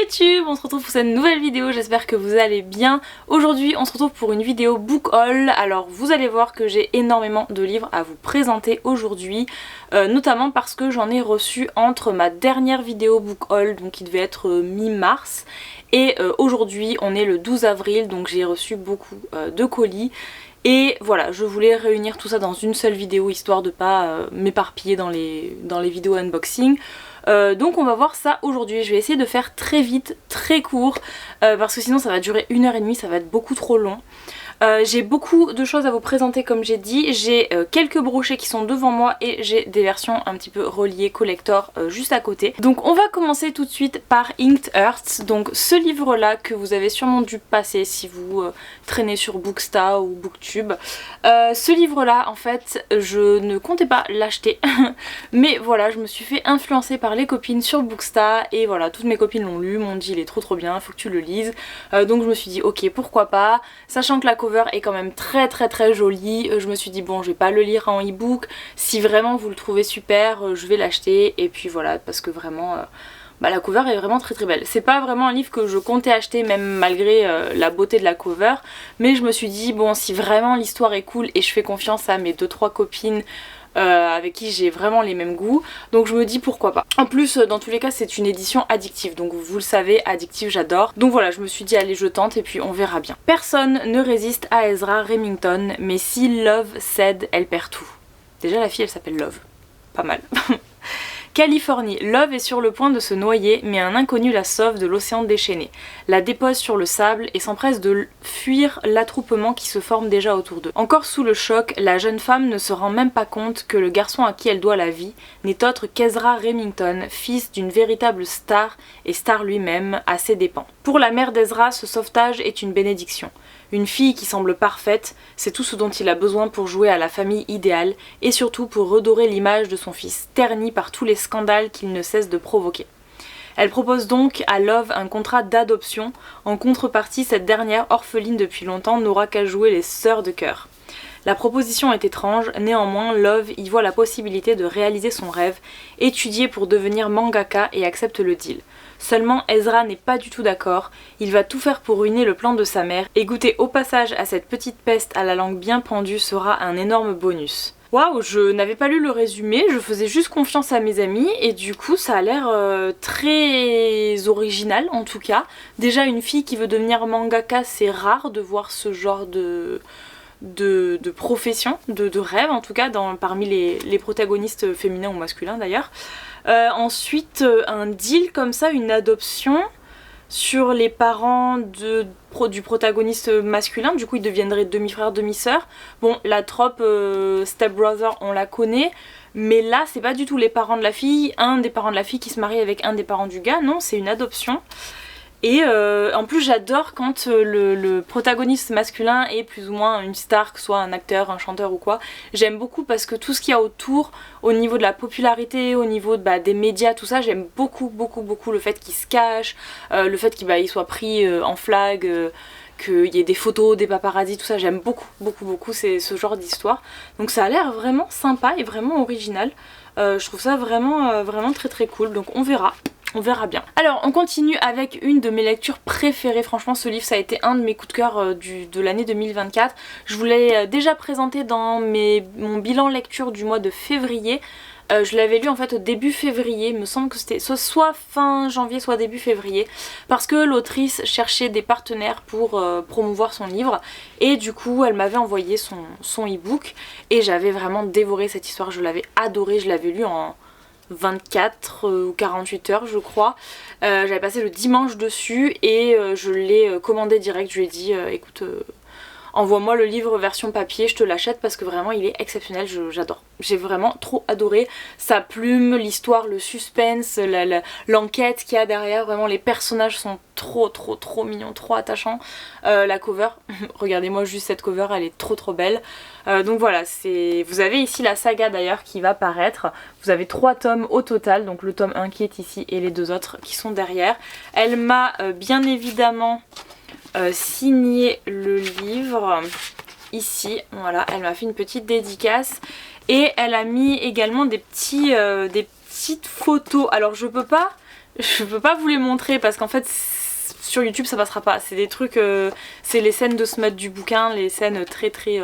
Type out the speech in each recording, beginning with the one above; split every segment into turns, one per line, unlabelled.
YouTube, on se retrouve pour cette nouvelle vidéo, j'espère que vous allez bien. Aujourd'hui on se retrouve pour une vidéo book haul. Alors vous allez voir que j'ai énormément de livres à vous présenter aujourd'hui, notamment parce que j'en ai reçu entre ma dernière vidéo book haul, donc qui devait être mi-mars, et aujourd'hui on est le 12 avril, donc j'ai reçu beaucoup de colis. Et voilà, je voulais réunir tout ça dans une seule vidéo histoire de pas m'éparpiller dans les vidéos unboxing. Donc on va voir ça aujourd'hui. Je vais essayer de faire très vite, très court, parce que sinon ça va durer 1h30, ça va être beaucoup trop long. J'ai beaucoup de choses à vous présenter comme j'ai dit, j'ai quelques brochets qui sont devant moi et j'ai des versions un petit peu reliées collector juste à côté. Donc on va commencer tout de suite par Inked Earths, donc ce livre là que vous avez sûrement dû passer si vous traînez sur Booksta ou Booktube. Ce livre là en fait je ne comptais pas l'acheter mais voilà, je me suis fait influencer par les copines sur Booksta et voilà, toutes mes copines l'ont lu, m'ont dit il est trop bien, faut que tu le lises. Donc je me suis dit ok, pourquoi pas, sachant que la cover est quand même très jolie, je me suis dit bon, je vais pas le lire en e-book, si vraiment vous le trouvez super, je vais l'acheter. Et puis voilà, parce que vraiment la cover est vraiment très belle. C'est pas vraiment un livre que je comptais acheter même malgré la beauté de la cover, mais je me suis dit bon, si vraiment l'histoire est cool et je fais confiance à mes 2-3 copines avec qui j'ai vraiment les mêmes goûts, donc je me dis pourquoi pas. En plus dans tous les cas c'est une édition addictive, donc vous le savez, addictive j'adore, donc voilà, je me suis dit allez je tente et puis on verra bien. Personne ne résiste à Ezra Remington, mais si Love cède, elle perd tout. Déjà la fille elle s'appelle Love, pas mal. Californie, Love est sur le point de se noyer, mais un inconnu la sauve de l'océan déchaîné, la dépose sur le sable et s'empresse de fuir l'attroupement qui se forme déjà autour d'eux. Encore sous le choc, la jeune femme ne se rend même pas compte que le garçon à qui elle doit la vie n'est autre qu'Ezra Remington, fils d'une véritable star et star lui-même à ses dépens. Pour la mère d'Ezra, ce sauvetage est une bénédiction. Une fille qui semble parfaite, c'est tout ce dont il a besoin pour jouer à la famille idéale et surtout pour redorer l'image de son fils, terni par tous les scandales qu'il ne cesse de provoquer. Elle propose donc à Love un contrat d'adoption. En contrepartie, cette dernière, orpheline depuis longtemps, n'aura qu'à jouer les sœurs de cœur. La proposition est étrange, néanmoins Love y voit la possibilité de réaliser son rêve, étudier pour devenir mangaka et accepte le deal. Seulement Ezra n'est pas du tout d'accord, il va tout faire pour ruiner le plan de sa mère et goûter au passage à cette petite peste à la langue bien pendue sera un énorme bonus. Waouh, je n'avais pas lu le résumé, je faisais juste confiance à mes amis et du coup ça a l'air très original en tout cas. Déjà une fille qui veut devenir mangaka, c'est rare de voir ce genre de profession, de rêve en tout cas parmi les protagonistes féminins ou masculins d'ailleurs. Ensuite un deal comme ça, une adoption sur les parents du protagoniste masculin, du coup ils deviendraient demi-frère, demi-sœur. Bon, la trope stepbrother on la connaît, mais là c'est pas du tout les parents de la fille, un des parents de la fille qui se marie avec un des parents du gars, non, c'est une adoption. Et en plus j'adore quand le protagoniste masculin est plus ou moins une star, que ce soit un acteur, un chanteur ou quoi. J'aime beaucoup parce que tout ce qu'il y a autour, au niveau de la popularité, au niveau des médias, tout ça, j'aime beaucoup le fait qu'il se cache, le fait qu'il soit pris en flag, qu'il y ait des photos, des paparazzis, tout ça, j'aime beaucoup ce genre d'histoire. Donc ça a l'air vraiment sympa et vraiment original. Je trouve ça vraiment très cool, donc on verra. On verra bien. Alors on continue avec une de mes lectures préférées. Franchement ce livre ça a été un de mes coups de cœur de l'année 2024. Je vous l'ai déjà présenté dans mon bilan lecture du mois de février. Je l'avais lu en fait au début février, il me semble que c'était soit fin janvier soit début février, parce que l'autrice cherchait des partenaires pour promouvoir son livre et du coup elle m'avait envoyé son e-book et j'avais vraiment dévoré cette histoire, je l'avais adorée, je l'avais lu en 24 ou 48 heures je crois. J'avais passé le dimanche dessus et je l'ai commandé direct, je lui ai dit écoute envoie-moi le livre version papier, je te l'achète parce que vraiment il est exceptionnel, j'adore. J'ai vraiment trop adoré sa plume, l'histoire, le suspense, l'enquête qu'il y a derrière, vraiment les personnages sont trop mignons, trop attachants. La cover, regardez-moi juste cette cover, elle est trop belle. Donc voilà, vous avez ici la saga d'ailleurs qui va paraître. Vous avez 3 tomes au total, donc le tome 1 qui est ici et les 2 autres qui sont derrière. Elle m'a bien évidemment signé le livre ici, voilà, elle m'a fait une petite dédicace et elle a mis également des petites photos. Alors je peux pas Je peux pas vous les montrer parce qu'en fait sur YouTube ça passera pas. C'est des trucs, c'est les scènes de smut du bouquin, les scènes très très...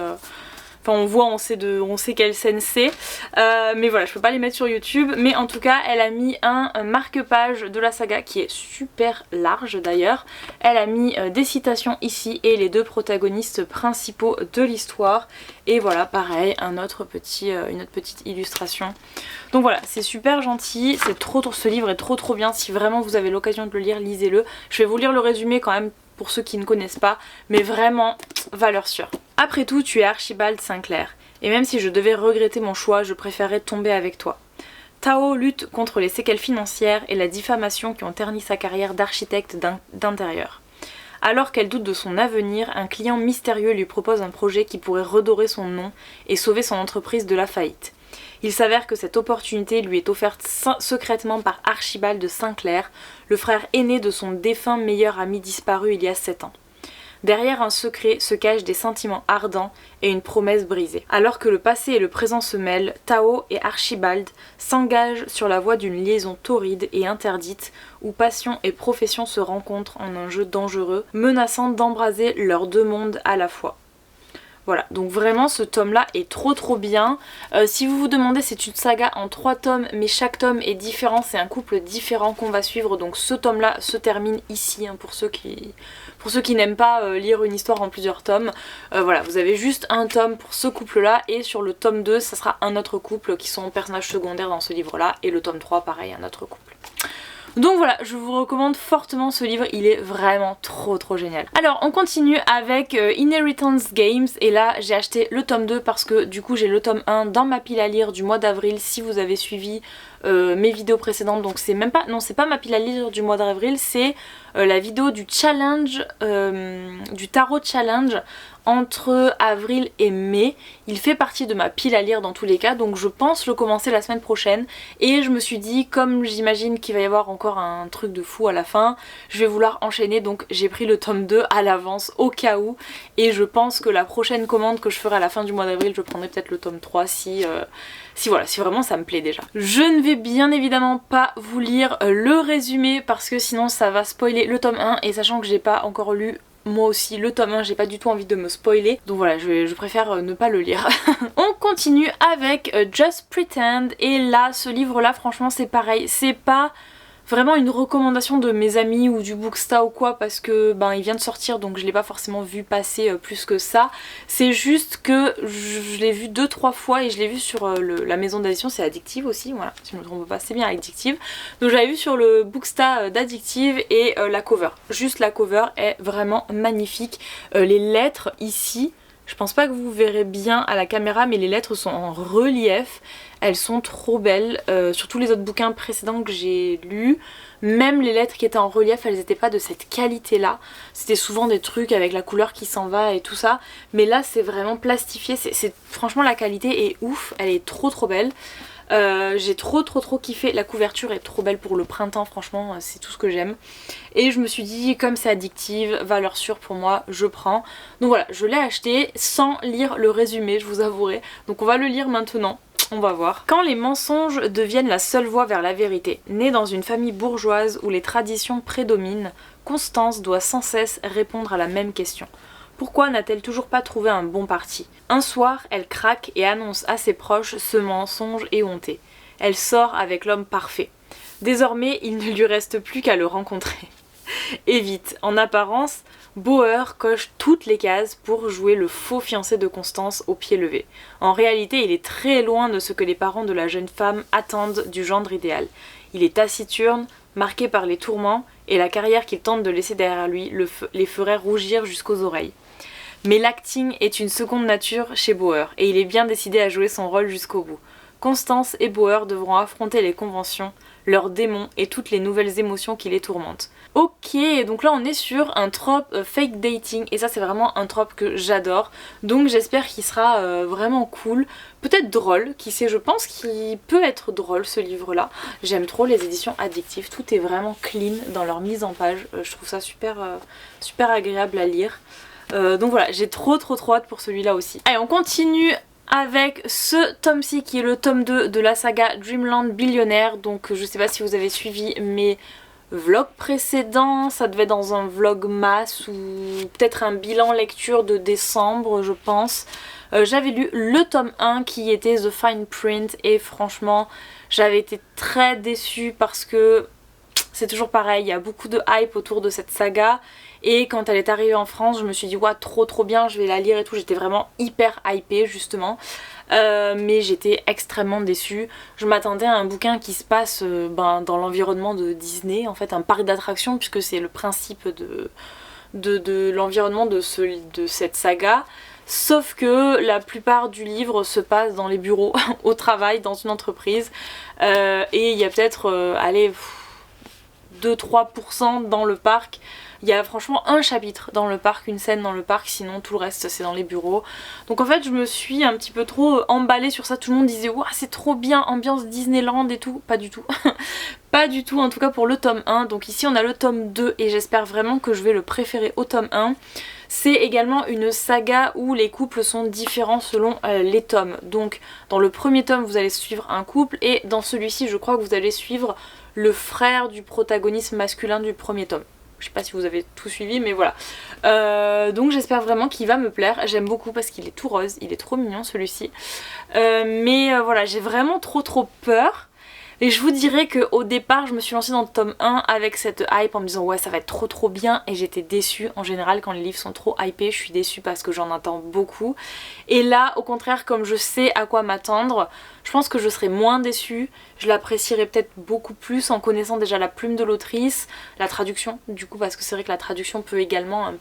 Enfin on voit, on sait quelle scène c'est, mais voilà, je peux pas les mettre sur YouTube. Mais en tout cas elle a mis un marque-page de la saga qui est super large d'ailleurs. Elle a mis des citations ici et les deux protagonistes principaux de l'histoire. Et voilà, pareil, une autre petite illustration. Donc voilà, c'est super gentil, ce livre est trop bien. Si vraiment vous avez l'occasion de le lire, lisez-le. Je vais vous lire le résumé quand même pour ceux qui ne connaissent pas, mais vraiment, valeur sûre. Après tout, tu es Archibald Sinclair, et même si je devais regretter mon choix, je préférerais tomber avec toi. Tao lutte contre les séquelles financières et la diffamation qui ont terni sa carrière d'architecte d'intérieur. Alors qu'elle doute de son avenir, un client mystérieux lui propose un projet qui pourrait redorer son nom et sauver son entreprise de la faillite. Il s'avère que cette opportunité lui est offerte secrètement par Archibald Sinclair, le frère aîné de son défunt meilleur ami disparu il y a 7 ans. Derrière un secret se cachent des sentiments ardents et une promesse brisée. Alors que le passé et le présent se mêlent, Tao et Archibald s'engagent sur la voie d'une liaison torride et interdite où passion et profession se rencontrent en un jeu dangereux, menaçant d'embraser leurs deux mondes à la fois. Voilà, donc vraiment ce tome là est trop bien. Si vous vous demandez, c'est une saga en 3 tomes, mais chaque tome est différent, c'est un couple différent qu'on va suivre. Donc ce tome là se termine ici, hein, pour ceux qui n'aiment pas lire une histoire en plusieurs tomes. Voilà, vous avez juste un tome pour ce couple là, et sur le tome 2 ça sera un autre couple qui sont personnages secondaires dans ce livre là, et le tome 3 pareil, un autre couple. Donc voilà, je vous recommande fortement ce livre, il est vraiment trop génial. Alors on continue avec Inheritance Games, et là j'ai acheté le tome 2 parce que du coup j'ai le tome 1 dans ma pile à lire du mois d'avril si vous avez suivi mes vidéos précédentes. Donc c'est même pas, non c'est pas ma pile à lire du mois d'avril, c'est la vidéo du challenge, du tarot challenge entre avril et mai. Il fait partie de ma pile à lire dans tous les cas, donc je pense le commencer la semaine prochaine. Et je me suis dit, comme j'imagine qu'il va y avoir encore un truc de fou à la fin, je vais vouloir enchaîner, donc j'ai pris le tome 2 à l'avance au cas où. Et je pense que la prochaine commande que je ferai à la fin du mois d'avril, je prendrai peut-être le tome 3 si vraiment ça me plaît déjà. Je ne vais bien évidemment pas vous lire le résumé parce que sinon ça va spoiler le tome 1, et sachant que j'ai pas encore lu moi aussi le tome 1, j'ai pas du tout envie de me spoiler, donc voilà, je préfère ne pas le lire. On continue avec Just Pretend, et là ce livre là franchement c'est pareil, c'est pas vraiment une recommandation de mes amis ou du Booksta ou quoi, parce que il vient de sortir donc je l'ai pas forcément vu passer plus que ça. C'est juste que je l'ai vu 2-3 fois et je l'ai vu sur la maison d'édition, c'est Addictive aussi, voilà, si je me trompe pas, c'est bien Addictive. Donc j'avais vu sur le Booksta d'Addictive, et la cover, juste la cover est vraiment magnifique. Les lettres ici, je pense pas que vous verrez bien à la caméra, mais les lettres sont en relief. Elles sont trop belles, sur tous les autres bouquins précédents que j'ai lus, même les lettres qui étaient en relief, elles n'étaient pas de cette qualité là. C'était souvent des trucs avec la couleur qui s'en va et tout ça, mais là c'est vraiment plastifié, franchement la qualité est ouf, elle est trop belle. J'ai trop kiffé, la couverture est trop belle pour le printemps, franchement c'est tout ce que j'aime. Et je me suis dit, comme c'est Addictive, valeur sûre pour moi, je prends. Donc voilà, je l'ai acheté sans lire le résumé, je vous avouerai, donc on va le lire maintenant. On va voir. Quand les mensonges deviennent la seule voie vers la vérité, née dans une famille bourgeoise où les traditions prédominent, Constance doit sans cesse répondre à la même question. Pourquoi n'a-t-elle toujours pas trouvé un bon parti? Un soir, elle craque et annonce à ses proches ce mensonge éhonté. Elle sort avec l'homme parfait. Désormais, il ne lui reste plus qu'à le rencontrer. Et vite, en apparence, Bauer coche toutes les cases pour jouer le faux fiancé de Constance au pied levé. En réalité, il est très loin de ce que les parents de la jeune femme attendent du gendre idéal. Il est taciturne, marqué par les tourments, et la carrière qu'il tente de laisser derrière lui les ferait rougir jusqu'aux oreilles. Mais l'acting est une seconde nature chez Bauer, et il est bien décidé à jouer son rôle jusqu'au bout. Constance et Bauer devront affronter les conventions, leurs démons et toutes les nouvelles émotions qui les tourmentent. Ok, donc là on est sur un trope fake dating, et ça c'est vraiment un trope que j'adore, donc j'espère qu'il sera vraiment cool, peut-être drôle, qui sait, je pense qu'il peut être drôle ce livre là. J'aime trop les éditions Addictive, tout est vraiment clean dans leur mise en page, je trouve ça super agréable à lire. Donc voilà, j'ai trop hâte pour celui-là aussi. Allez, on continue avec ce tome-ci qui est le tome 2 de la saga Dreamland Billionaire. Donc je sais pas si vous avez suivi mes vlogs précédents, ça devait être dans un vlogmas ou peut-être un bilan lecture de décembre je pense. J'avais lu le tome 1 qui était The Fine Print et franchement j'avais été très déçue parce que c'est toujours pareil, il y a beaucoup de hype autour de cette saga et quand elle est arrivée en France je me suis dit ouais trop bien, je vais la lire et tout, j'étais vraiment hyper hypée justement. Mais j'étais extrêmement déçue. Je m'attendais à un bouquin qui se passe dans l'environnement de Disney, en fait un parc d'attractions puisque c'est le principe de l'environnement de cette saga. Sauf que la plupart du livre se passe dans les bureaux, au travail, dans une entreprise. Et il y a peut-être, allez, 2-3% dans le parc. Il y a franchement un chapitre dans le parc, une scène dans le parc, sinon tout le reste c'est dans les bureaux. Donc en fait je me suis un petit peu trop emballée sur ça, tout le monde disait ouah c'est trop bien, ambiance Disneyland et tout, pas du tout. Pas du tout en tout cas pour le tome 1, donc ici on a le tome 2 et j'espère vraiment que je vais le préférer au tome 1. C'est également une saga où les couples sont différents selon les tomes. Donc dans le premier tome vous allez suivre un couple et dans celui-ci je crois que vous allez suivre le frère du protagoniste masculin du premier tome. Je sais pas si vous avez tout suivi mais voilà. Donc j'espère vraiment qu'il va me plaire. J'aime beaucoup parce qu'il est tout rose, il est trop mignon celui-ci. Mais voilà, j'ai vraiment trop peur. Et je vous dirais qu'au départ je me suis lancée dans le tome 1 avec cette hype en me disant ouais ça va être trop bien et j'étais déçue. En général quand les livres sont trop hypés je suis déçue parce que j'en attends beaucoup. Et là au contraire comme je sais à quoi m'attendre, je pense que je serai moins déçue. Je l'apprécierai peut-être beaucoup plus en connaissant déjà la plume de l'autrice, la traduction du coup parce que c'est vrai que la traduction peut également un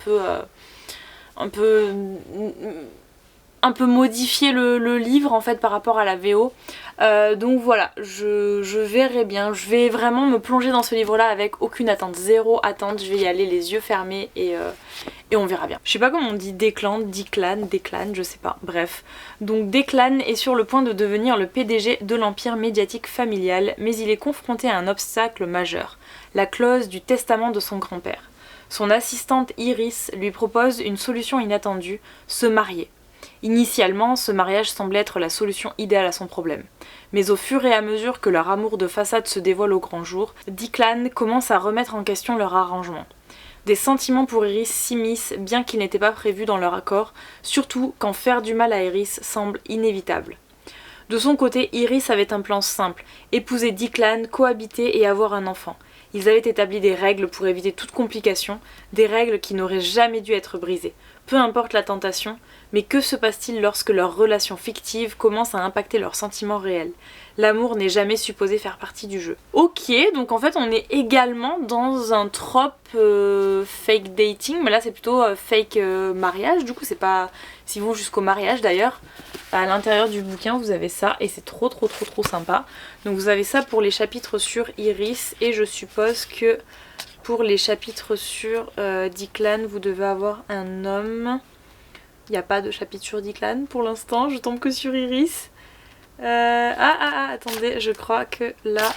peu modifier le livre en fait par rapport à la VO. Donc voilà, je verrai bien. Je vais vraiment me plonger dans ce livre là avec aucune attente, zéro attente. Je vais y aller les yeux fermés et on verra bien. Je sais pas comment on dit Declan, je sais pas, bref. Donc Declan est sur le point de devenir le PDG de l'empire médiatique familial, mais il est confronté à un obstacle majeur, la clause du testament de son grand-père. Son assistante Iris lui propose une solution inattendue, se marier. Initialement, ce mariage semblait être la solution idéale à son problème. Mais au fur et à mesure que leur amour de façade se dévoile au grand jour, Declan commence à remettre en question leur arrangement. Des sentiments pour Iris s'immiscent bien qu'ils n'étaient pas prévus dans leur accord, surtout quand faire du mal à Iris semble inévitable. De son côté, Iris avait un plan simple, épouser Declan, cohabiter et avoir un enfant. Ils avaient établi des règles pour éviter toute complication, des règles qui n'auraient jamais dû être brisées. Peu importe la tentation, mais que se passe-t-il lorsque leur relation fictive commence à impacter leurs sentiments réels? L'amour n'est jamais supposé faire partie du jeu. Ok, donc en fait on est également dans un trope fake dating, mais là c'est plutôt fake mariage, du coup c'est pas... S'ils vont jusqu'au mariage d'ailleurs, à l'intérieur du bouquin vous avez ça et c'est trop sympa. Donc vous avez ça pour les chapitres sur Iris et je suppose que pour les chapitres sur Declan vous devez avoir un homme. Il n'y a pas de chapitre sur Declan pour l'instant, je tombe que sur Iris. Attendez, je crois que là...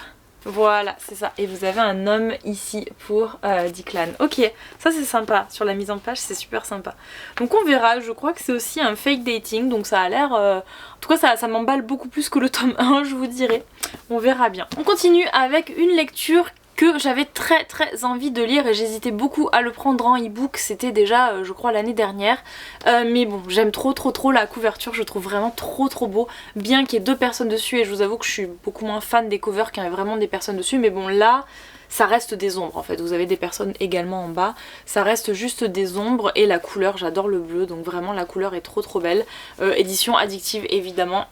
Voilà, c'est ça. Et vous avez un homme ici pour Declan. Ok, ça c'est sympa. Sur la mise en page, c'est super sympa. Donc on verra, je crois que c'est aussi un fake dating. Donc ça a l'air... En tout cas, ça m'emballe beaucoup plus que le tome 1, je vous dirais. On verra bien. On continue avec une lecture que j'avais très envie de lire et j'hésitais beaucoup à le prendre en e-book, c'était déjà je crois l'année dernière, mais bon j'aime trop la couverture, je trouve vraiment trop beau, bien qu'il y ait 2 personnes dessus et je vous avoue que je suis beaucoup moins fan des covers qu'il y a vraiment des personnes dessus, mais bon là ça reste des ombres en fait, vous avez des personnes également en bas, ça reste juste des ombres et la couleur, j'adore le bleu donc vraiment la couleur est trop belle, édition addictive évidemment.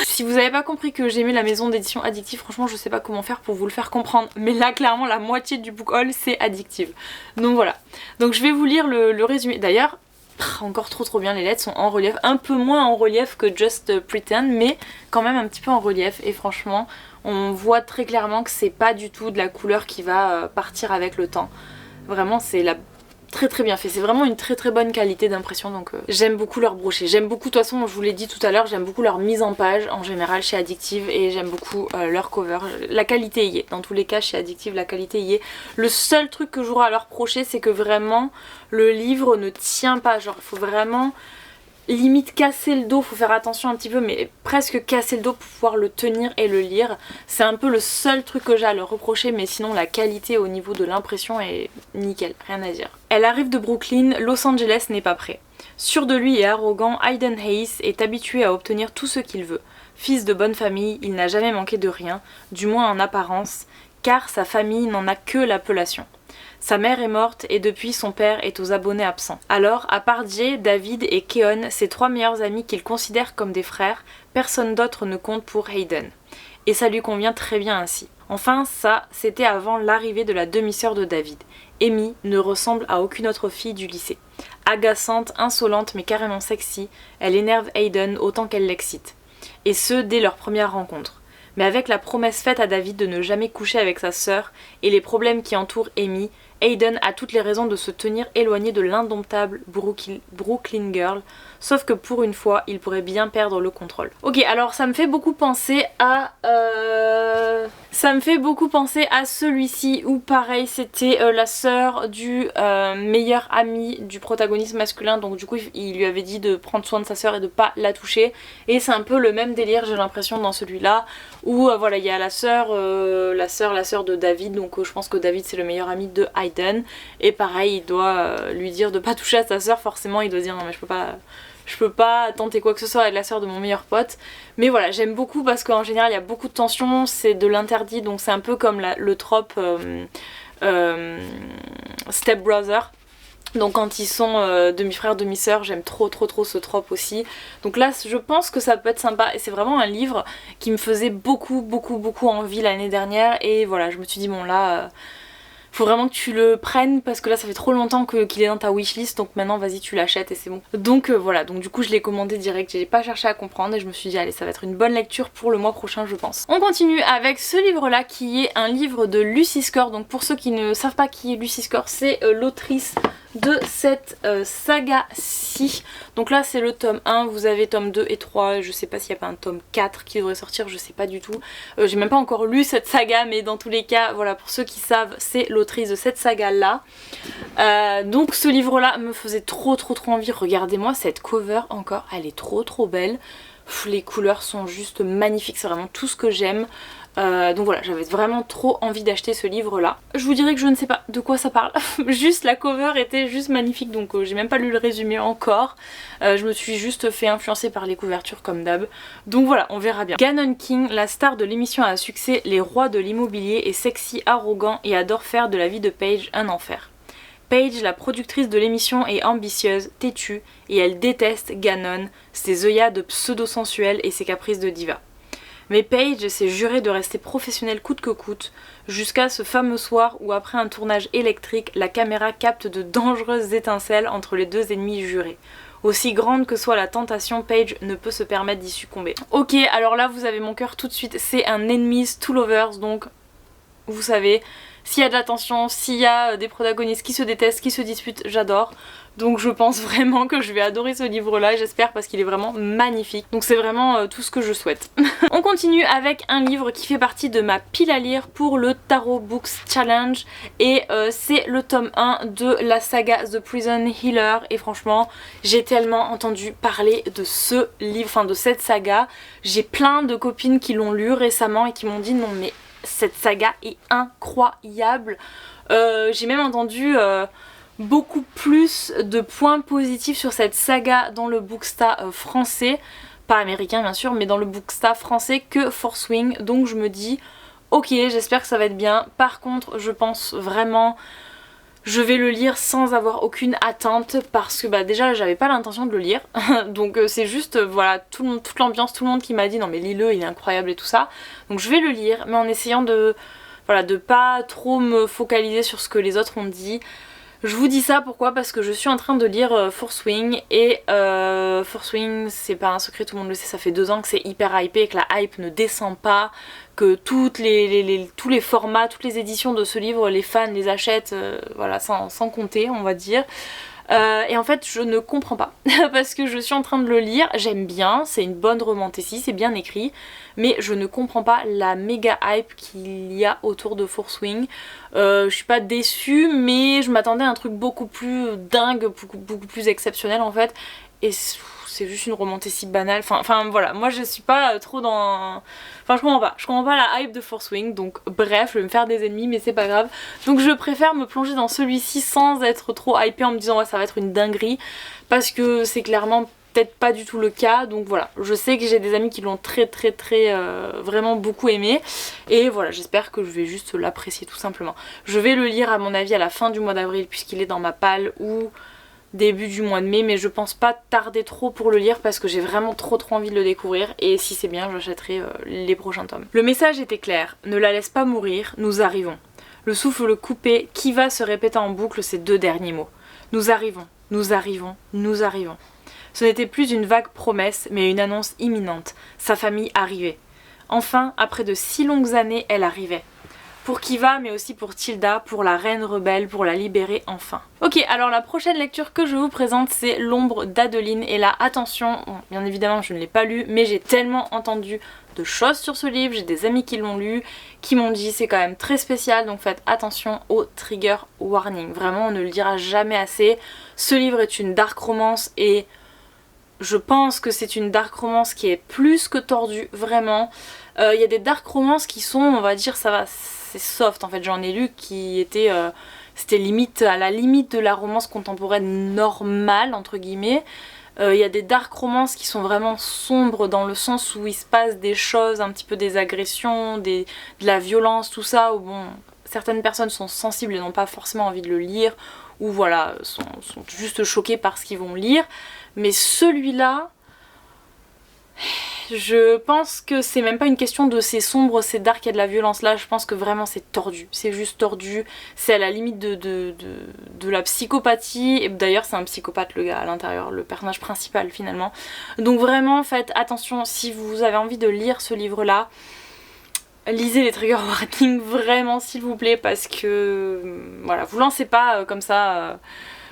Si vous n'avez pas compris que j'aimais la maison d'édition addictive, franchement je sais pas comment faire pour vous le faire comprendre, mais là clairement la moitié du book haul c'est addictive. Donc voilà, donc je vais vous lire le résumé, d'ailleurs encore trop bien, les lettres sont en relief, un peu moins en relief que Just Pretend mais quand même un petit peu en relief et franchement on voit très clairement que c'est pas du tout de la couleur qui va partir avec le temps. Vraiment c'est très bien fait, c'est vraiment une très bonne qualité d'impression donc j'aime beaucoup leur brochet, j'aime beaucoup, de toute façon je vous l'ai dit tout à l'heure, j'aime beaucoup leur mise en page en général chez Addictive et j'aime beaucoup leur cover, la qualité y est, dans tous les cas chez Addictive la qualité y est. Le seul truc que j'aurai à leur reprocher c'est que vraiment le livre ne tient pas, genre il faut vraiment limite casser le dos, faut faire attention un petit peu, mais presque casser le dos pour pouvoir le tenir et le lire. C'est un peu le seul truc que j'ai à leur reprocher, mais sinon la qualité au niveau de l'impression est nickel, rien à dire. Elle arrive de Brooklyn, Los Angeles n'est pas prêt. Sûr de lui et arrogant, Hayden Hayes est habitué à obtenir tout ce qu'il veut. Fils de bonne famille, il n'a jamais manqué de rien, du moins en apparence, car sa famille n'en a que l'appellation. Sa mère est morte et depuis son père est aux abonnés absents. Alors, à part Jay, David et Keon, ses 3 meilleurs amis qu'il considère comme des frères, personne d'autre ne compte pour Hayden. Et ça lui convient très bien ainsi. Enfin, ça, c'était avant l'arrivée de la demi-sœur de David. Amy ne ressemble à aucune autre fille du lycée. Agaçante, insolente mais carrément sexy, elle énerve Hayden autant qu'elle l'excite. Et ce, dès leur première rencontre. Mais avec la promesse faite à David de ne jamais coucher avec sa sœur et les problèmes qui entourent Amy, Hayden a toutes les raisons de se tenir éloigné de l'indomptable Brooklyn Girl, sauf que pour une fois, il pourrait bien perdre le contrôle. Ok, alors ça me fait beaucoup penser à... celui-ci où pareil c'était la sœur du meilleur ami du protagoniste masculin, donc du coup il lui avait dit de prendre soin de sa sœur et de pas la toucher, et c'est un peu le même délire j'ai l'impression dans celui-là où voilà il y a la sœur de David, donc je pense que David c'est le meilleur ami de Hayden, et pareil il doit lui dire de pas toucher à sa sœur, forcément il doit dire non mais je peux pas tenter quoi que ce soit avec la sœur de mon meilleur pote. Mais voilà, j'aime beaucoup parce qu'en général il y a beaucoup de tension, c'est de l'interdit, donc c'est un peu comme le trope Step Brother. Donc quand ils sont demi-frères, demi-sœurs, j'aime trop ce trope aussi. Donc là je pense que ça peut être sympa, et c'est vraiment un livre qui me faisait beaucoup envie l'année dernière, et voilà je me suis dit bon là... faut vraiment que tu le prennes parce que là ça fait trop longtemps qu'il est dans ta wishlist, donc maintenant vas-y tu l'achètes et c'est bon. Donc voilà, donc du coup je l'ai commandé direct, j'ai pas cherché à comprendre et je me suis dit allez ça va être une bonne lecture pour le mois prochain je pense. On continue avec ce livre là qui est un livre de Lucy Score, donc pour ceux qui ne savent pas qui est Lucy Score, c'est l'autrice de cette saga-ci. Donc là c'est le tome 1, vous avez tome 2 et 3, je sais pas s'il n'y a pas un tome 4 qui devrait sortir, je sais pas du tout. J'ai même pas encore lu cette saga, mais dans tous les cas, voilà, pour ceux qui savent, c'est l'autrice de cette saga-là. Donc ce livre-là me faisait trop envie. Regardez-moi cette cover encore, elle est trop belle. Les couleurs sont juste magnifiques, c'est vraiment tout ce que j'aime. Donc voilà, j'avais vraiment trop envie d'acheter ce livre là. Je vous dirais que je ne sais pas de quoi ça parle. Juste la cover était juste magnifique, donc j'ai même pas lu le résumé encore. Je me suis juste fait influencer par les couvertures comme d'hab. Donc voilà, on verra bien. Gannon King, la star de l'émission à succès Les Rois de l'immobilier, est sexy, arrogant et adore faire de la vie de Paige un enfer. Paige, la productrice de l'émission, est ambitieuse, têtue et elle déteste Gannon, ses œillades pseudo-sensuelles et ses caprices de diva. Mais Paige s'est jurée de rester professionnelle coûte que coûte, jusqu'à ce fameux soir où après un tournage électrique, la caméra capte de dangereuses étincelles entre les deux ennemis jurés. Aussi grande que soit la tentation, Paige ne peut se permettre d'y succomber. Ok, alors là vous avez mon cœur tout de suite, c'est un enemies to lovers, donc vous savez, s'il y a de la tension, s'il y a des protagonistes qui se détestent, qui se disputent, j'adore. Donc je pense vraiment que je vais adorer ce livre là, j'espère, parce qu'il est vraiment magnifique. Donc c'est vraiment tout ce que je souhaite. On continue avec un livre qui fait partie de ma pile à lire pour le Tarot Books Challenge, et c'est le tome 1 de la saga The Prison Healer, et franchement j'ai tellement entendu parler de ce livre, enfin de cette saga. J'ai plein de copines qui l'ont lu récemment et qui m'ont dit non mais cette saga est incroyable. J'ai même entendu beaucoup plus de points positifs sur cette saga dans le Booksta français, pas américain bien sûr, mais dans le Booksta français que Fourth Wing, donc je me dis ok, j'espère que ça va être bien. Par contre je pense vraiment je vais le lire sans avoir aucune attente, parce que bah déjà j'avais pas l'intention de le lire donc c'est juste voilà toute l'ambiance, tout le monde qui m'a dit non mais lis-le, il est incroyable et tout ça, donc je vais le lire mais en essayant de voilà de pas trop me focaliser sur ce que les autres ont dit. Je vous dis ça pourquoi, parce que je suis en train de lire Fourth Wing, et Fourth Wing c'est pas un secret, tout le monde le sait, ça fait 2 ans que c'est hyper hypé et que la hype ne descend pas, que tous les formats, toutes les éditions de ce livre, les fans les achètent voilà, sans compter on va dire. Et en fait je ne comprends pas parce que je suis en train de le lire, j'aime bien, c'est une bonne romantécie, c'est bien écrit, mais je ne comprends pas la méga hype qu'il y a autour de Fourth Wing. Je suis pas déçue, mais je m'attendais à un truc beaucoup plus dingue, beaucoup plus exceptionnel en fait, et c'est juste une romantique si banale. Enfin voilà, moi je suis pas trop dans... Enfin je comprends pas la hype de Fourth Wing, donc bref, je vais me faire des ennemis mais c'est pas grave. Donc je préfère me plonger dans celui-ci sans être trop hypée en me disant ouais ça va être une dinguerie, parce que c'est clairement peut-être pas du tout le cas. Donc voilà, je sais que j'ai des amis qui l'ont très vraiment beaucoup aimé, et voilà, j'espère que je vais juste l'apprécier tout simplement. Je vais le lire à mon avis à la fin du mois d'avril puisqu'il est dans ma palle, ou début du mois de mai, mais je pense pas tarder trop pour le lire parce que j'ai vraiment trop envie de le découvrir, et si c'est bien j'achèterai les prochains tomes. Le message était clair, ne la laisse pas mourir, nous arrivons. Le souffle coupé qui va se répéter en boucle ces 2 derniers mots. Nous arrivons, nous arrivons, nous arrivons. Ce n'était plus une vague promesse mais une annonce imminente, sa famille arrivait. Enfin, après de si longues années, elle arrivait. Pour Kiva, mais aussi pour Tilda, pour la reine rebelle, pour la libérer enfin. Ok, alors la prochaine lecture que je vous présente, c'est L'ombre d'Adeline. Et là, attention, bon, bien évidemment je ne l'ai pas lu, mais j'ai tellement entendu de choses sur ce livre, j'ai des amis qui l'ont lu, qui m'ont dit c'est quand même très spécial, donc faites attention au trigger warning. Vraiment, on ne le dira jamais assez. Ce livre est une dark romance, et je pense que c'est une dark romance qui est plus que tordue, vraiment. Il y a des dark romances qui sont, on va dire, ça va, c'est soft en fait. J'en ai lu qui étaient, c'était limite à la limite de la romance contemporaine normale entre guillemets. Il y a des dark romances qui sont vraiment sombres dans le sens où il se passe des choses, un petit peu des agressions, de la violence, tout ça, où bon, certaines personnes sont sensibles et n'ont pas forcément envie de le lire, ou voilà, sont juste choquées par ce qu'ils vont lire. Mais celui-là, je pense que c'est même pas une question de c'est sombre, c'est dark, il y a de la violence. Là je pense que vraiment c'est tordu, c'est juste tordu, c'est à la limite de la psychopathie, et d'ailleurs c'est un psychopathe le gars à l'intérieur, le personnage principal finalement. Donc vraiment faites attention, si vous avez envie de lire ce livre là, lisez les trigger warnings vraiment s'il vous plaît, parce que voilà, vous lancez pas comme ça...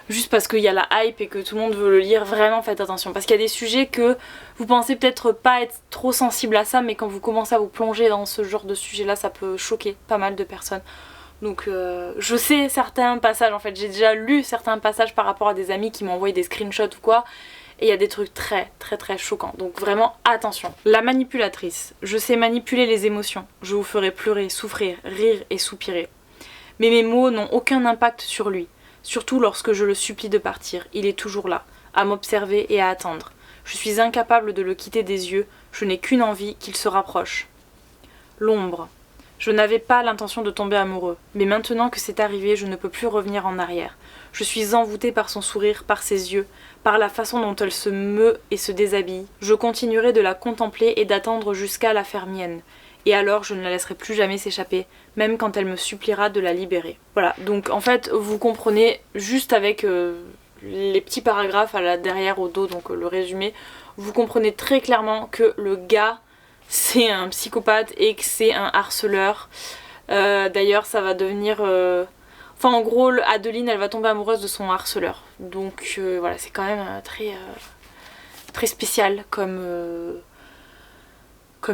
juste parce qu'il y a la hype et que tout le monde veut le lire, vraiment faites attention. Parce qu'il y a des sujets que vous pensez peut-être pas être trop sensible à ça, mais quand vous commencez à vous plonger dans ce genre de sujet là, ça peut choquer pas mal de personnes. Donc je sais certains passages, en fait j'ai déjà lu certains passages par rapport à des amis qui m'ont envoyé des screenshots ou quoi, et il y a des trucs très choquants, donc vraiment attention. La manipulatrice, je sais manipuler les émotions, je vous ferai pleurer, souffrir, rire et soupirer. Mais mes mots n'ont aucun impact sur lui. Surtout lorsque je le supplie de partir, il est toujours là, à m'observer et à attendre. Je suis incapable de le quitter des yeux, je n'ai qu'une envie, qu'il se rapproche. L'ombre. Je n'avais pas l'intention de tomber amoureux, mais maintenant que c'est arrivé, je ne peux plus revenir en arrière. Je suis envoûtée par son sourire, par ses yeux, par la façon dont elle se meut et se déshabille. Je continuerai de la contempler et d'attendre jusqu'à la faire mienne. Et alors je ne la laisserai plus jamais s'échapper, même quand elle me suppliera de la libérer. Voilà, donc en fait vous comprenez juste avec les petits paragraphes derrière au dos, donc le résumé, vous comprenez très clairement que le gars c'est un psychopathe et que c'est un harceleur. D'ailleurs ça va devenir... Enfin en gros Adeline elle va tomber amoureuse de son harceleur. Donc voilà, c'est quand même très spécial comme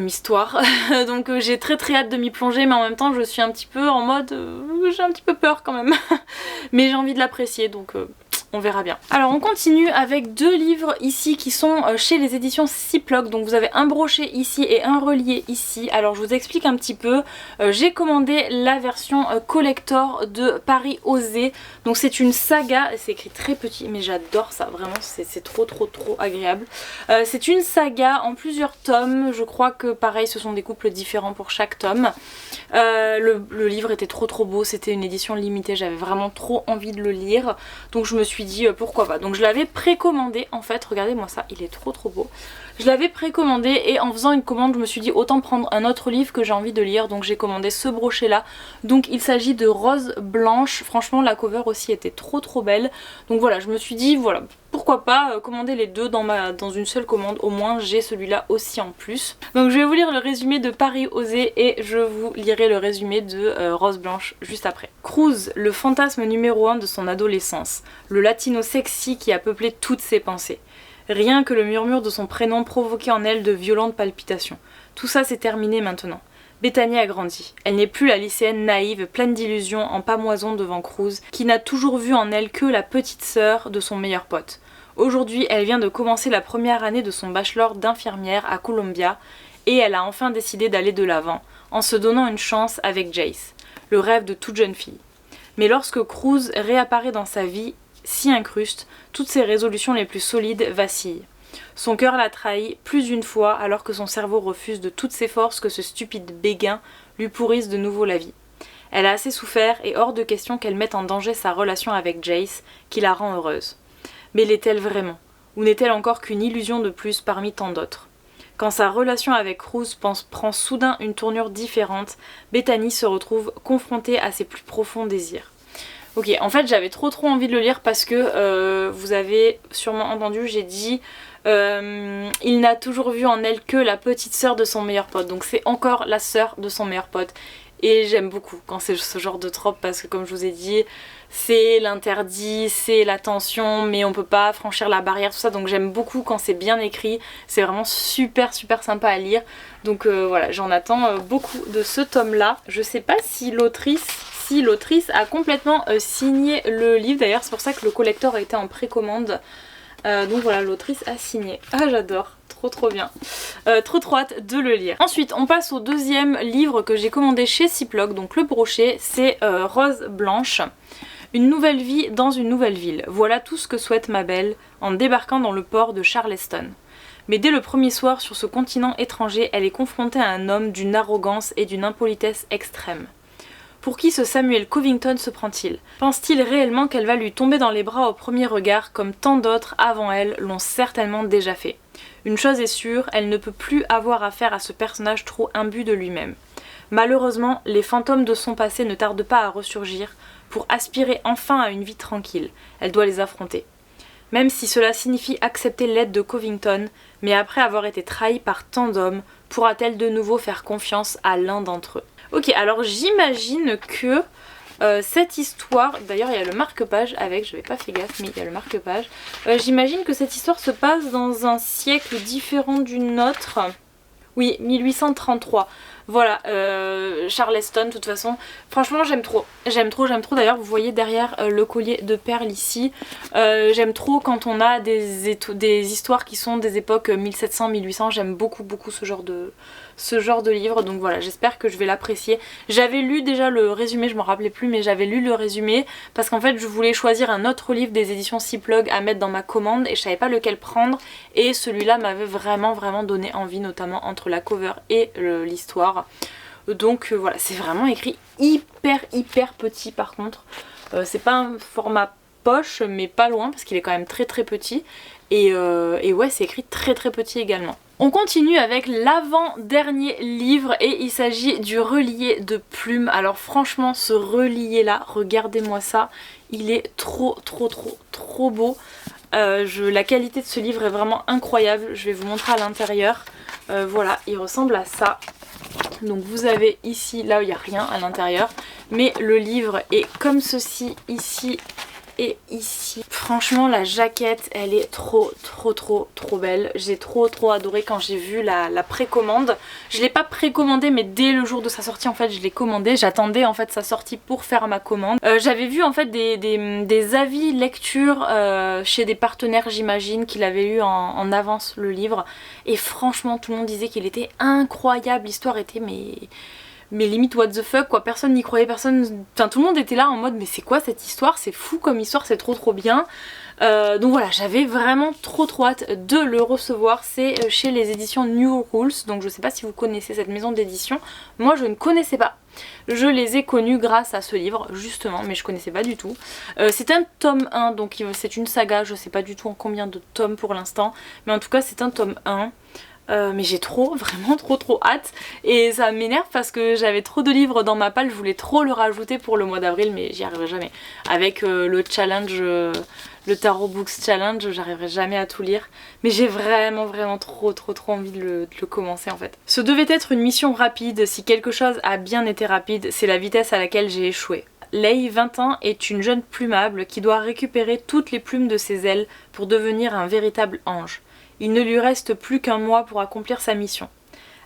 histoire. Donc j'ai très hâte de m'y plonger, mais en même temps je suis un petit peu en mode j'ai un petit peu peur quand même. Mais j'ai envie de l'apprécier, donc on verra bien. Alors on continue avec 2 livres ici qui sont chez les éditions Ziploc. Donc vous avez un brochet ici et un relié ici. Alors je vous explique un petit peu. J'ai commandé la version collector de Paris Osé. Donc c'est une saga, c'est écrit très petit mais j'adore ça, vraiment c'est trop agréable. C'est une saga en plusieurs tomes. Je crois que pareil ce sont des couples différents pour chaque tome. Le livre était trop beau, c'était une édition limitée, j'avais vraiment trop envie de le lire. Donc je me suis dit pourquoi pas. Donc je l'avais précommandé en fait, regardez-moi ça, il est trop beau. Je l'avais précommandé et en faisant une commande je me suis dit autant prendre un autre livre que j'ai envie de lire. Donc j'ai commandé ce brochet là. Donc il s'agit de Rose Blanche. Franchement la cover aussi était trop belle. Donc voilà, je me suis dit voilà, pourquoi pas commander les deux dans une seule commande. Au moins j'ai celui-là aussi en plus. Donc je vais vous lire le résumé de Paris Osé et je vous lirai le résumé de Rose Blanche juste après. Cruz, le fantasme numéro 1 de son adolescence. Le latino sexy qui a peuplé toutes ses pensées. Rien que le murmure de son prénom provoquait en elle de violentes palpitations. Tout ça s'est terminé maintenant. Bethany a grandi. Elle n'est plus la lycéenne naïve, pleine d'illusions, en pamoison devant Cruz, qui n'a toujours vu en elle que la petite sœur de son meilleur pote. Aujourd'hui, elle vient de commencer la première année de son bachelor d'infirmière à Columbia et elle a enfin décidé d'aller de l'avant en se donnant une chance avec Jace, le rêve de toute jeune fille. Mais lorsque Cruz réapparaît dans sa vie, s'y incruste, toutes ses résolutions les plus solides vacillent. Son cœur la trahit plus d'une fois alors que son cerveau refuse de toutes ses forces que ce stupide béguin lui pourrisse de nouveau la vie. Elle a assez souffert et hors de question qu'elle mette en danger sa relation avec Jace qui la rend heureuse. Mais l'est-elle vraiment? Ou n'est-elle encore qu'une illusion de plus parmi tant d'autres? Quand sa relation avec Cruz prend soudain une tournure différente, Bethany se retrouve confrontée à ses plus profonds désirs. Ok, en fait j'avais trop envie de le lire parce que vous avez sûrement entendu, j'ai dit il n'a toujours vu en elle que la petite sœur de son meilleur pote. Donc c'est encore la sœur de son meilleur pote. Et j'aime beaucoup quand c'est ce genre de trope parce que comme je vous ai dit, c'est l'interdit, c'est la tension, mais on peut pas franchir la barrière, tout ça. Donc j'aime beaucoup quand c'est bien écrit, c'est vraiment super sympa à lire. Donc voilà, j'en attends beaucoup de ce tome-là. Je sais pas si l'autrice a complètement signé le livre, d'ailleurs c'est pour ça que le collector a été en précommande. Donc voilà, l'autrice a signé. Ah j'adore, trop bien. Trop hâte de le lire. Ensuite on passe au deuxième livre que j'ai commandé chez Ziploc, donc le brochet, c'est Rose Blanche. Une nouvelle vie dans une nouvelle ville. Voilà tout ce que souhaite ma belle en débarquant dans le port de Charleston. Mais dès le premier soir sur ce continent étranger, elle est confrontée à un homme d'une arrogance et d'une impolitesse extrême. Pour qui ce Samuel Covington se prend-il? Pense-t-il réellement qu'elle va lui tomber dans les bras au premier regard comme tant d'autres avant elle l'ont certainement déjà fait? Une chose est sûre, elle ne peut plus avoir affaire à ce personnage trop imbu de lui-même. Malheureusement, les fantômes de son passé ne tardent pas à ressurgir pour aspirer enfin à une vie tranquille. Elle doit les affronter. Même si cela signifie accepter l'aide de Covington, mais après avoir été trahie par tant d'hommes, pourra-t-elle de nouveau faire confiance à l'un d'entre eux? Ok, alors j'imagine que cette histoire, d'ailleurs il y a le marque-page avec, je n'avais pas fait gaffe mais il y a le marque-page, j'imagine que cette histoire se passe dans un siècle différent du nôtre. Oui, 1833. Voilà, Charleston de toute façon. Franchement j'aime trop. D'ailleurs vous voyez derrière le collier de perles ici. J'aime trop quand on a des histoires qui sont des époques 1700-1800. J'aime beaucoup ce genre de livre. Donc voilà, j'espère que je vais l'apprécier. J'avais lu déjà le résumé, je m'en rappelais plus, mais j'avais lu le résumé parce qu'en fait je voulais choisir un autre livre des éditions Ziploc à mettre dans ma commande et je savais pas lequel prendre. Et celui-là m'avait vraiment donné envie, notamment entre la cover et l'histoire. Donc voilà, c'est vraiment écrit hyper petit par contre. C'est pas un format poche mais pas loin parce qu'il est quand même très petit. Et ouais, c'est écrit très petit également. On continue avec l'avant-dernier livre et il s'agit du relié de plumes. Alors franchement ce relié là, regardez-moi ça, il est trop beau. La qualité de ce livre est vraiment incroyable, je vais vous montrer à l'intérieur. Voilà, il ressemble à ça. Donc vous avez ici, là il n'y a rien à l'intérieur, mais le livre est comme ceci, ici et ici. Franchement la jaquette elle est trop belle. J'ai trop adoré quand j'ai vu la précommande. Je l'ai pas précommandé mais dès le jour de sa sortie en fait je l'ai commandé. J'attendais en fait sa sortie pour faire ma commande. J'avais vu en fait des avis lecture chez des partenaires j'imagine qu'il avait eu en avance le livre. Et franchement tout le monde disait qu'il était incroyable. L'histoire était mais limite what the fuck quoi, personne n'y croyait, enfin tout le monde était là en mode mais c'est quoi cette histoire, c'est fou comme histoire, c'est trop bien. Donc voilà, j'avais vraiment trop hâte de le recevoir. C'est chez les éditions New Rules, donc je sais pas si vous connaissez cette maison d'édition, moi je ne connaissais pas. Je les ai connus grâce à ce livre justement, mais je connaissais pas du tout. C'est un tome 1, donc c'est une saga, je sais pas du tout en combien de tomes pour l'instant, mais en tout cas c'est un tome 1. Mais j'ai vraiment trop hâte et ça m'énerve parce que j'avais trop de livres dans ma palle, je voulais trop le rajouter pour le mois d'avril mais j'y arriverai jamais. Avec le challenge, le Tarot Books Challenge, j'arriverai jamais à tout lire. Mais j'ai vraiment trop envie de le commencer en fait. Ce devait être une mission rapide, si quelque chose a bien été rapide, c'est la vitesse à laquelle j'ai échoué. Leigh, 20 ans, est une jeune plumable qui doit récupérer toutes les plumes de ses ailes pour devenir un véritable ange. Il ne lui reste plus qu'un mois pour accomplir sa mission.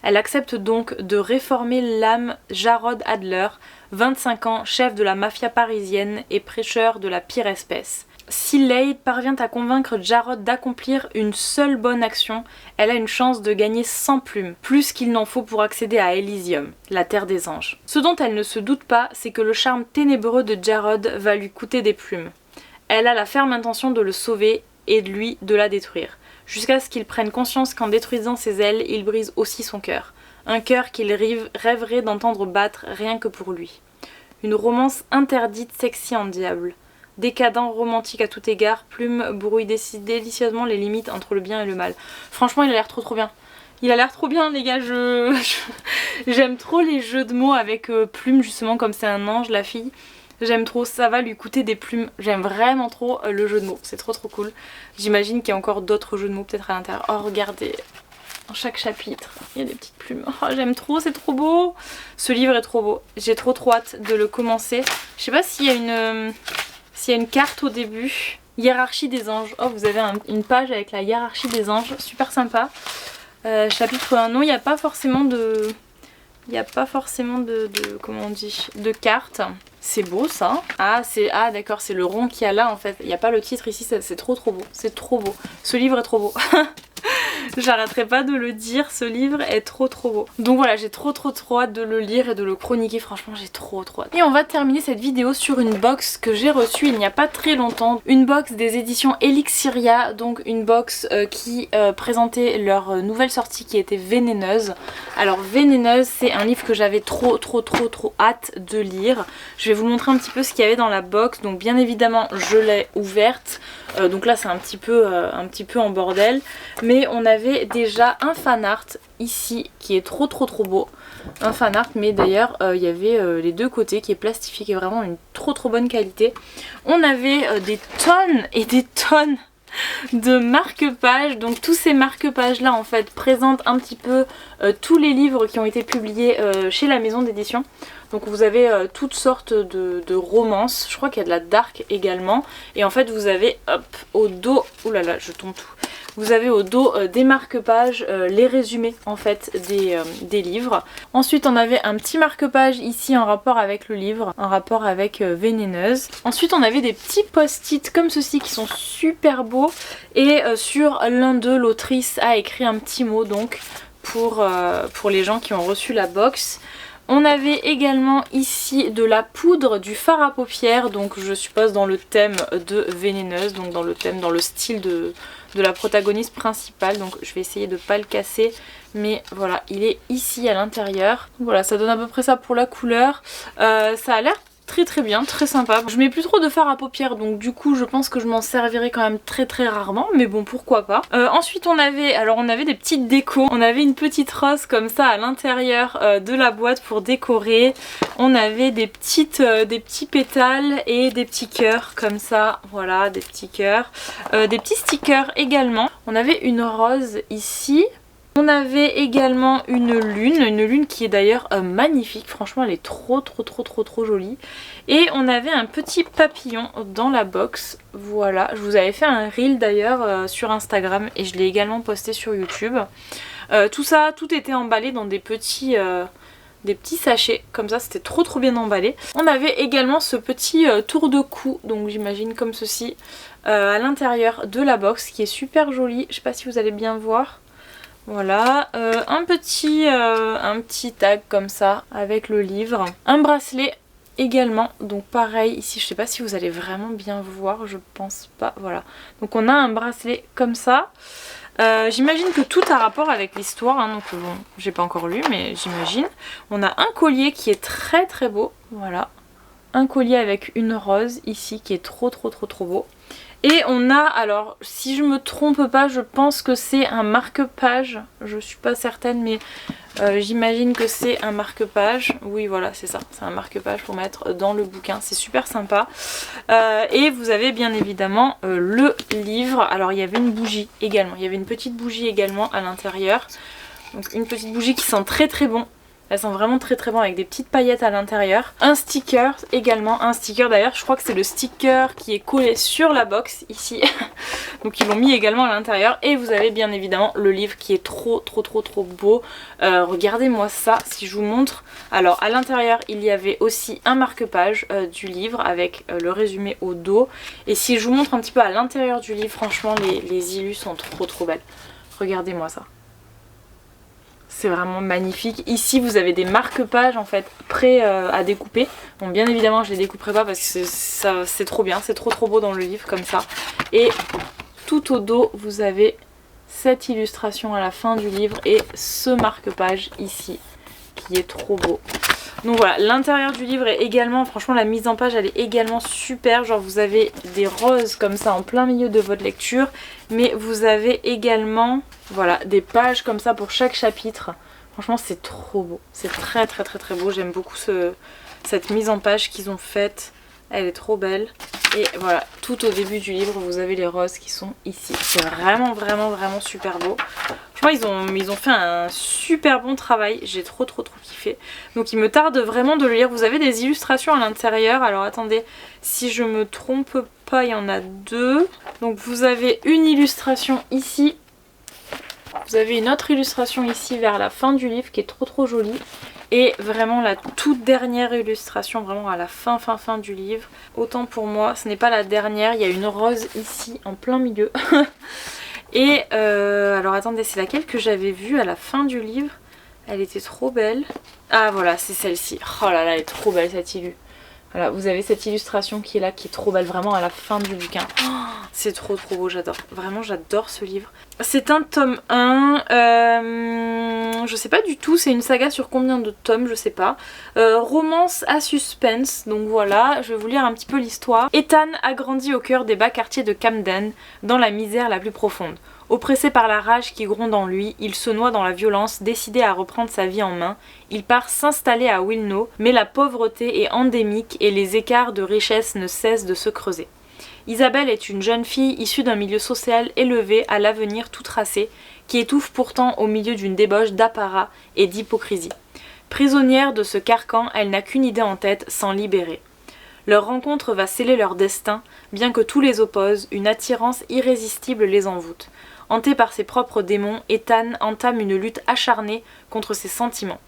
Elle accepte donc de réformer l'âme Jarod Adler, 25 ans, chef de la mafia parisienne et prêcheur de la pire espèce. Si Lade parvient à convaincre Jarod d'accomplir une seule bonne action, elle a une chance de gagner 100 plumes, plus qu'il n'en faut pour accéder à Elysium, la terre des anges. Ce dont elle ne se doute pas, c'est que le charme ténébreux de Jarod va lui coûter des plumes. Elle a la ferme intention de le sauver et de lui de la détruire, jusqu'à ce qu'il prenne conscience qu'en détruisant ses ailes, il brise aussi son cœur. Un cœur qu'il rêverait d'entendre battre rien que pour lui. Une romance interdite, sexy en diable. Décadent, romantique à tout égard, Plume brouille délicieusement les limites entre le bien et le mal. Franchement, il a l'air trop bien. Il a l'air trop bien, les gars. J'aime trop les jeux de mots avec Plume, justement, comme c'est un ange, la fille. J'aime trop, ça va lui coûter des plumes. J'aime vraiment trop le jeu de mots, c'est trop cool. J'imagine qu'il y a encore d'autres jeux de mots peut-être à l'intérieur. Oh, regardez, dans chaque chapitre, il y a des petites plumes. Oh, j'aime trop, c'est trop beau. Ce livre est trop beau. J'ai trop hâte de le commencer. Je sais pas s'il y a une carte au début. Hiérarchie des anges. Oh, vous avez une page avec la hiérarchie des anges. Super sympa. Chapitre 1. Non, il n'y a pas forcément de... comment on dit, de cartes. C'est beau ça. Ah d'accord, c'est le rond qu'il y a là en fait. Il n'y a pas le titre ici, c'est trop beau. C'est trop beau. Ce livre est trop beau. J'arrêterai pas de le dire, ce livre est trop beau. Donc voilà, j'ai trop hâte de le lire et de le chroniquer, franchement j'ai trop hâte. Et on va terminer cette vidéo sur une box que j'ai reçue il n'y a pas très longtemps. Une box des éditions Elixiria, donc une box qui présentait leur nouvelle sortie qui était Vénéneuse. Alors Vénéneuse, c'est un livre que j'avais trop hâte de lire. Je vais vous montrer un petit peu ce qu'il y avait dans la box. Donc bien évidemment je l'ai ouverte. Donc là c'est un petit peu en bordel. Mais on avait déjà un fan art ici qui est trop beau. Un fan art, mais d'ailleurs il y avait les deux côtés qui est plastifié, qui est vraiment une trop bonne qualité. On avait des tonnes et des tonnes de marque-pages. Donc tous ces marque-pages là en fait présentent un petit peu tous les livres qui ont été publiés chez la maison d'édition. Donc vous avez toutes sortes de romances, je crois qu'il y a de la dark également. Et en fait vous avez hop au dos, oulala je tombe tout. Vous avez au dos des marque-pages, les résumés en fait des livres. Ensuite on avait un petit marque-page ici en rapport avec le livre, en rapport avec Vénéneuse. Ensuite on avait des petits post-it comme ceci qui sont super beaux. Et sur l'un d'eux l'autrice a écrit un petit mot donc pour les gens qui ont reçu la box. On avait également ici de la poudre, du fard à paupières, donc je suppose dans le thème de Vénéneuse, donc dans le style de la protagoniste principale. Donc je vais essayer de pas le casser, mais voilà, il est ici à l'intérieur. Voilà, ça donne à peu près ça pour la couleur. Ça a l'air très bien, très sympa. Je mets plus trop de fard à paupières, donc du coup je pense que je m'en servirai quand même très rarement, mais bon pourquoi pas. Ensuite on avait des petites décos. On avait une petite rose comme ça à l'intérieur de la boîte pour décorer. On avait des petits pétales et des petits cœurs comme ça, voilà, des petits cœurs. Des petits stickers également. On avait une rose ici. On avait également une lune qui est d'ailleurs magnifique, franchement elle est trop jolie. Et on avait un petit papillon dans la box, voilà, je vous avais fait un reel d'ailleurs sur Instagram et je l'ai également posté sur YouTube. Tout était emballé dans des petits sachets, comme ça c'était trop bien emballé. On avait également ce petit tour de cou, donc j'imagine comme ceci, à l'intérieur de la box qui est super joli, je sais pas si vous allez bien voir. Voilà, un petit tag comme ça avec le livre. Un bracelet également, donc pareil ici, je sais pas si vous allez vraiment bien voir, je pense pas, voilà. Donc on a un bracelet comme ça. J'imagine que tout a rapport avec l'histoire, hein, donc bon, j'ai pas encore lu mais j'imagine. On a un collier qui est très beau, voilà. Un collier avec une rose ici qui est trop beau. Et on a, alors si je me trompe pas, je pense que c'est un marque-page, je suis pas certaine mais j'imagine que c'est un marque-page. Oui voilà c'est ça, c'est un marque-page pour mettre dans le bouquin, c'est super sympa. Et vous avez bien évidemment le livre, alors il y avait une bougie également, il y avait une petite bougie également à l'intérieur. Donc une petite bougie qui sent très bon. Elles sont vraiment très très bonnes avec des petites paillettes à l'intérieur. Un sticker également, un sticker d'ailleurs, je crois que c'est le sticker qui est collé sur la box ici. Donc ils l'ont mis également à l'intérieur. Et vous avez bien évidemment le livre qui est trop beau. Regardez-moi ça si je vous montre. Alors à l'intérieur il y avait aussi un marque-page du livre avec le résumé au dos. Et si je vous montre un petit peu à l'intérieur du livre, franchement les illus sont trop belles. Regardez-moi ça. C'est vraiment magnifique. Ici vous avez des marque-pages en fait prêts à découper. Bon bien évidemment je les découperai pas parce que c'est trop bien, c'est trop beau dans le livre comme ça. Et tout au dos vous avez cette illustration à la fin du livre et ce marque-page ici qui est trop beau. Donc voilà, l'intérieur du livre est également, franchement la mise en page elle est également super. Genre vous avez des roses comme ça en plein milieu de votre lecture. Mais vous avez également, voilà, des pages comme ça pour chaque chapitre. Franchement c'est trop beau, c'est très beau. J'aime beaucoup cette mise en page qu'ils ont faite. Elle est trop belle. Et voilà, tout au début du livre vous avez les roses qui sont ici. C'est vraiment super beau. Franchement ils ont fait un super bon travail. J'ai trop kiffé. Donc il me tarde vraiment de le lire. Vous avez des illustrations à l'intérieur. Alors attendez, si je me trompe pas, il y en a deux. Donc vous avez une illustration ici. Vous avez une autre illustration ici vers la fin du livre qui est trop jolie. Et vraiment la toute dernière illustration, vraiment à la fin du livre. Autant pour moi, ce n'est pas la dernière, il y a une rose ici en plein milieu. Et alors attendez, c'est laquelle que j'avais vue à la fin du livre? Elle était trop belle. Ah voilà, c'est celle-ci. Oh là là, elle est trop belle cette illu. Voilà, vous avez cette illustration qui est là, qui est trop belle, vraiment à la fin du bouquin. Oh, c'est trop beau, j'adore. Vraiment, j'adore ce livre. C'est un tome 1. Je sais pas du tout, c'est une saga sur combien de tomes, je sais pas. Romance à suspense, donc voilà, je vais vous lire un petit peu l'histoire. Ethan a grandi au cœur des bas quartiers de Camden, dans la misère la plus profonde. Oppressé par la rage qui gronde en lui, il se noie dans la violence, décidé à reprendre sa vie en main. Il part s'installer à Wilno, mais la pauvreté est endémique et les écarts de richesse ne cessent de se creuser. Isabelle est une jeune fille issue d'un milieu social élevé à l'avenir tout tracé, qui étouffe pourtant au milieu d'une débauche d'apparat et d'hypocrisie. Prisonnière de ce carcan, elle n'a qu'une idée en tête, s'en libérer. Leur rencontre va sceller leur destin, bien que tout les oppose, une attirance irrésistible les envoûte. Hanté par ses propres démons, Ethan entame une lutte acharnée contre ses sentiments.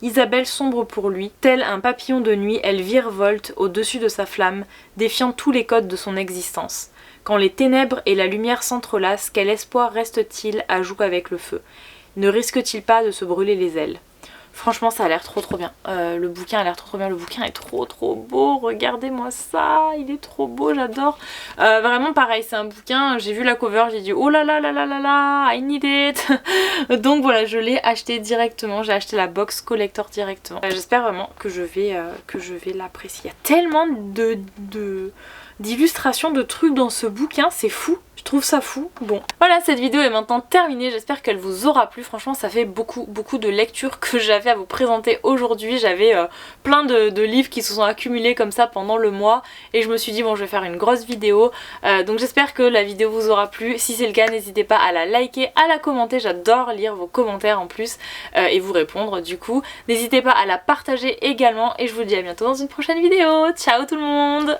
Isabelle sombre pour lui, tel un papillon de nuit, elle virevolte au-dessus de sa flamme, défiant tous les codes de son existence. Quand les ténèbres et la lumière s'entrelacent, quel espoir reste-t-il à jouer avec le feu? Ne risque-t-il pas de se brûler les ailes? Franchement ça a l'air trop bien, le bouquin a l'air trop bien, le bouquin est trop beau, regardez-moi ça, il est trop beau, j'adore. Vraiment pareil, c'est un bouquin, j'ai vu la cover, j'ai dit oh là là, I need it. Donc voilà, je l'ai acheté directement, j'ai acheté la box collector directement. J'espère vraiment que je vais l'apprécier. Il y a tellement d'illustrations, de trucs dans ce bouquin, c'est fou. Je trouve ça fou. Bon, voilà, cette vidéo est maintenant terminée. J'espère qu'elle vous aura plu. Franchement, ça fait beaucoup de lectures que j'avais à vous présenter aujourd'hui. J'avais plein de livres qui se sont accumulés comme ça pendant le mois. Et je me suis dit, bon, je vais faire une grosse vidéo. Donc j'espère que la vidéo vous aura plu. Si c'est le cas, n'hésitez pas à la liker, à la commenter. J'adore lire vos commentaires en plus et vous répondre du coup. N'hésitez pas à la partager également. Et je vous dis à bientôt dans une prochaine vidéo. Ciao tout le monde!